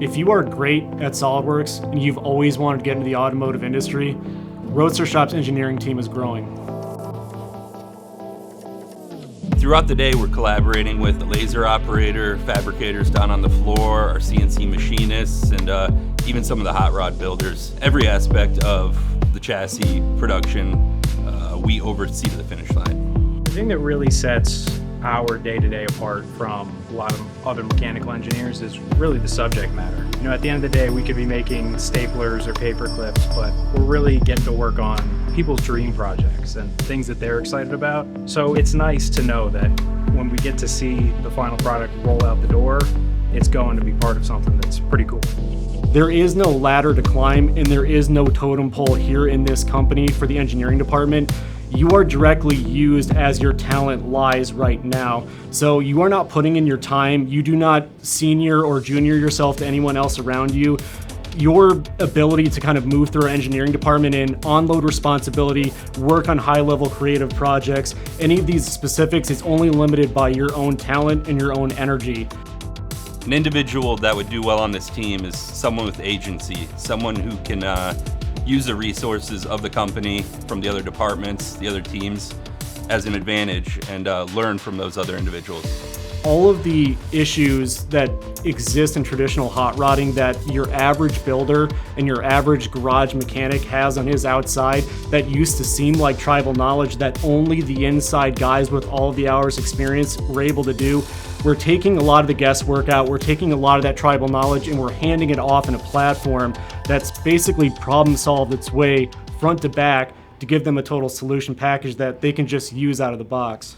If you are great at SolidWorks and you've always wanted to get into the automotive industry, Roadster Shop's engineering team is growing. Throughout the day, we're collaborating with the laser operator, fabricators down on the floor, our CNC machinists, and even some of the hot rod builders. Every aspect of the chassis production, we oversee to the finish line. The thing that really sets our day-to-day apart from a lot of other mechanical engineers is really the subject matter. You know, at the end of the day, we could be making staplers or paper clips, but we're really getting to work on people's dream projects and things that they're excited about. So it's nice to know that when we get to see the final product roll out the door, it's going to be part of something that's pretty cool. There is no ladder to climb and there is no totem pole here in this company for the engineering department. You are directly used as your talent lies right now. So you are not putting in your time. You do not senior or junior yourself to anyone else around you. Your ability to kind of move through our engineering department and unload responsibility, work on high-level creative projects, any of these specifics is only limited by your own talent and your own energy. An individual that would do well on this team is someone with agency, someone who can use the resources of the company from the other departments, the other teams, as an advantage and learn from those other individuals. All of the issues that exist in traditional hot rodding that your average builder and your average garage mechanic has on his outside that used to seem like tribal knowledge that only the inside guys with all of the hours experience were able to do, we're taking a lot of the guesswork out, we're taking a lot of that tribal knowledge and we're handing it off in a platform that's basically problem solved its way front to back to give them a total solution package that they can just use out of the box.